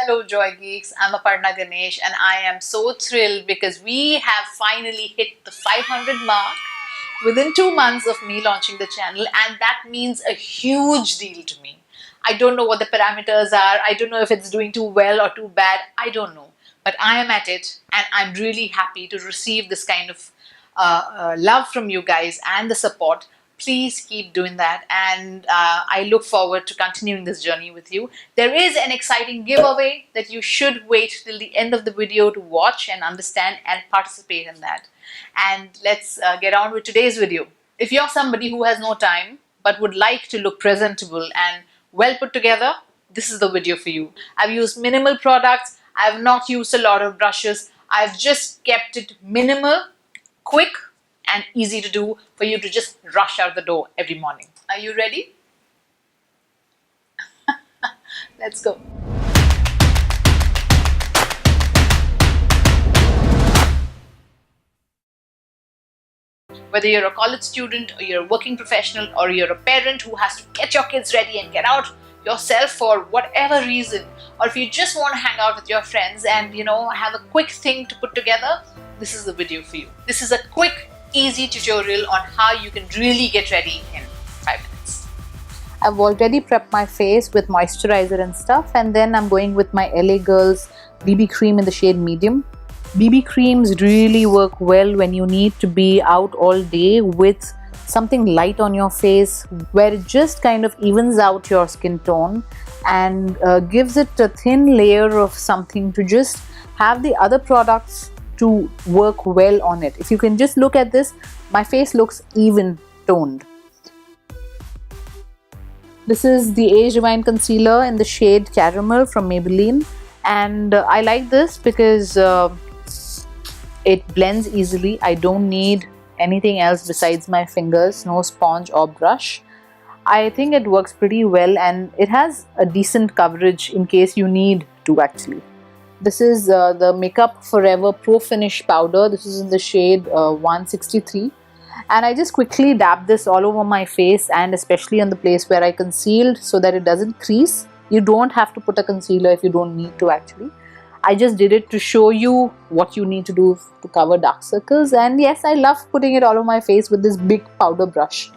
Hello JoyGeeks, I'm Aparna Ganesh and I am so thrilled because we have finally hit the 500 mark within 2 months of me launching the channel, and that means a huge deal to me. I don't know what the parameters are, I don't know if it's doing too well or too bad, I don't know. But I am at it and I'm really happy to receive this kind of love from you guys and the support. Please keep doing that, and I look forward to continuing this journey with you. There is an exciting giveaway that you should wait till the end of the video to watch and understand and participate in that. And let's get on with today's video. If you're somebody who has no time but would like to look presentable and well put together, this is the video for you. I've used minimal products. I've not used a lot of brushes. I've just kept it minimal, quick and easy to do for you to just rush out the door every morning. Are you ready? Let's go. Whether you're a college student or you're a working professional or you're a parent who has to get your kids ready and get out yourself for whatever reason, or if you just want to hang out with your friends and have a quick thing to put together, this is the video for you. This is a quick, easy tutorial on how you can really get ready in 5 minutes. I've already prepped my face with moisturizer and stuff, and then I'm going with my LA Girls BB cream in the shade medium. BB creams really work well when you need to be out all day with something light on your face, where it just kind of evens out your skin tone and gives it a thin layer of something to just have the other products to work well on it. If you can just look at this, my face looks even toned. This is the Age Divine Concealer in the shade Caramel from Maybelline, and I like this because it blends easily. I don't need anything else besides my fingers, no sponge or brush. I think it works pretty well, and it has a decent coverage in case you need to actually. This is the Makeup Forever Pro Finish powder. This is in the shade 163, and I just quickly dab this all over my face and especially on the place where I concealed so that it doesn't crease. You don't have to put a concealer if you don't need to actually. I just did it to show you what you need to do to cover dark circles, and yes, I love putting it all over my face with this big powder brush.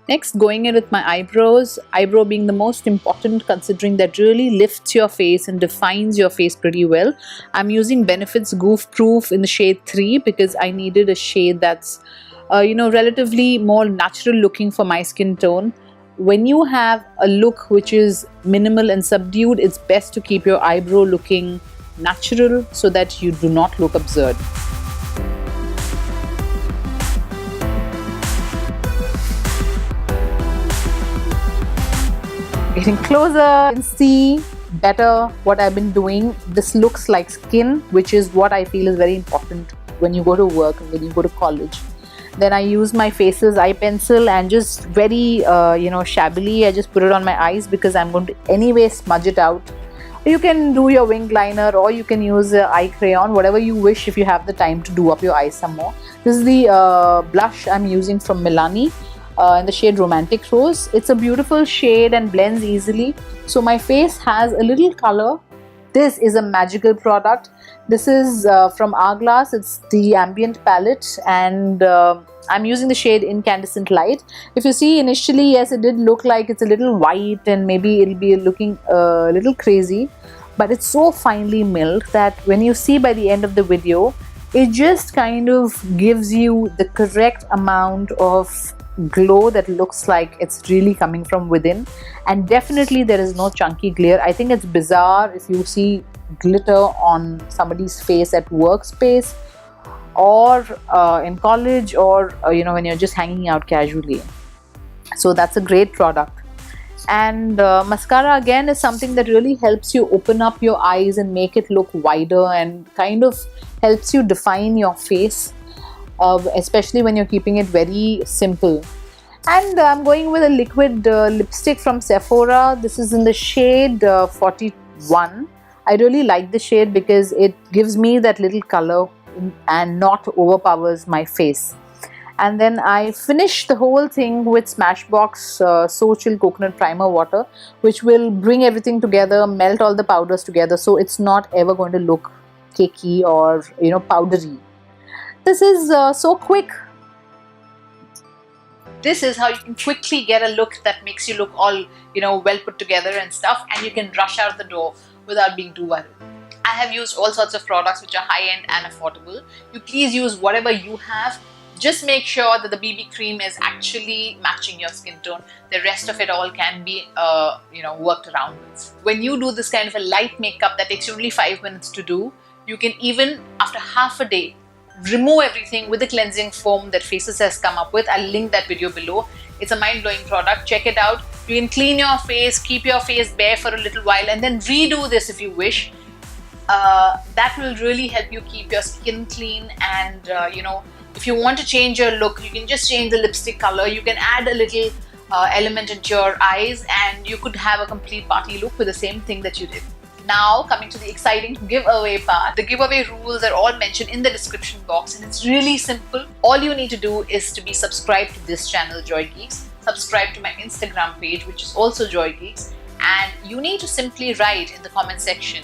Next, going in with my eyebrows, eyebrow being the most important considering that really lifts your face and defines your face pretty well. I'm using Benefit's Goof Proof in the shade 3 because I needed a shade that's relatively more natural looking for my skin tone. When you have a look which is minimal and subdued, it's best to keep your eyebrow looking natural so that you do not look absurd. Getting closer, you can see better what I've been doing. This looks like skin, which is what I feel is very important when you go to work and when you go to college. Then I use my Faces eye pencil and just very shabbily I just put it on my eyes because I'm going to anyway smudge it out. You can do your wing liner or you can use eye crayon, whatever you wish if you have the time to do up your eyes some more. This is the blush I'm using from Milani in the shade Romantic Rose. It's a beautiful shade and blends easily. So my face has a little color. This is a magical product. This is from HOURGLASS. It's the Ambient palette, and I'm using the shade Incandescent Light. If you see initially, yes, it did look like it's a little white and maybe it'll be looking a little crazy, but it's so finely milled that when you see by the end of the video, it just kind of gives you the correct amount of glow that looks like it's really coming from within. And definitely there is no chunky glare. I think it's bizarre if you see glitter on somebody's face at workspace or in college or when you're just hanging out casually. So that's a great product. And mascara again is something that really helps you open up your eyes and make it look wider and kind of helps you define your face, especially when you're keeping it very simple. And I'm going with a liquid lipstick from Sephora. This is in the shade 41. I really like the shade because it gives me that little color and not overpowers my face. And then I finish the whole thing with Smashbox So Chill Coconut Primer Water, which will bring everything together, melt all the powders together, so it's not ever going to look cakey or powdery. This is so quick. This is how you can quickly get a look that makes you look all well put together and stuff, and you can rush out the door without being too worried. I have used all sorts of products which are high-end and affordable. You please use whatever you have. Just make sure that the BB cream is actually matching your skin tone. The rest of it all can be worked around with. When you do this kind of a light makeup that takes you only 5 minutes to do, you can even after half a day remove everything with the cleansing foam that Faces has come up with. I'll link that video below. It's a mind-blowing product. Check it out. You can clean your face, keep your face bare for a little while, and then redo this if you wish. That will really help you keep your skin clean. And if you want to change your look, you can just change the lipstick color. You can add a little element into your eyes, and you could have a complete party look with the same thing that you did. Now, coming to the exciting giveaway part. The giveaway rules are all mentioned in the description box, and it's really simple. All you need to do is to be subscribed to this channel, JoyGeeks, subscribe to my Instagram page, which is also JoyGeeks, and you need to simply write in the comment section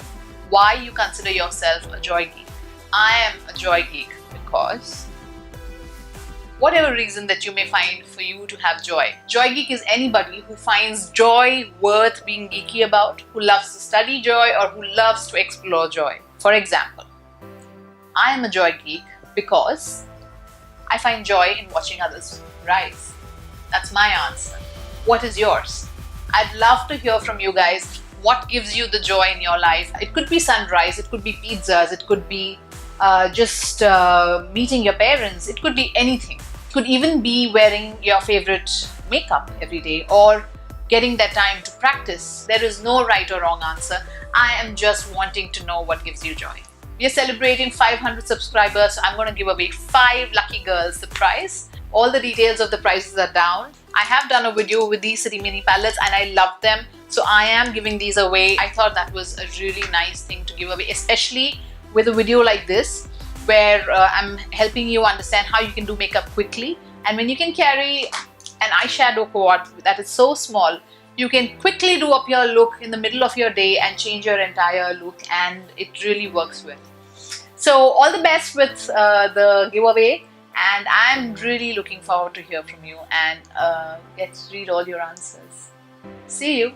why you consider yourself a Joy Geek. I am a Joy Geek because whatever reason that you may find for you to have joy. Joy Geek is anybody who finds joy worth being geeky about, who loves to study joy, or who loves to explore joy. For example, I am a Joy Geek because I find joy in watching others rise. That's my answer. What is yours? I'd love to hear from you guys. What gives you the joy in your life? It could be sunrise, it could be pizzas, it could be just meeting your parents, it could be anything. It could even be wearing your favorite makeup every day or getting that time to practice. There is no right or wrong answer. I am just wanting to know what gives you joy. We are celebrating 500 subscribers, so I'm going to give away 5 lucky girls the prize. All the details of the prizes are down. I have done a video with these City Mini palettes and I love them, so I am giving these away. I thought that was a really nice thing to give away, especially with a video like this where I'm helping you understand how you can do makeup quickly. And when you can carry an eyeshadow quad that is so small, you can quickly do up your look in the middle of your day and change your entire look, and it really works well. So all the best with the giveaway, and I'm really looking forward to hear from you and get to read all your answers. See you.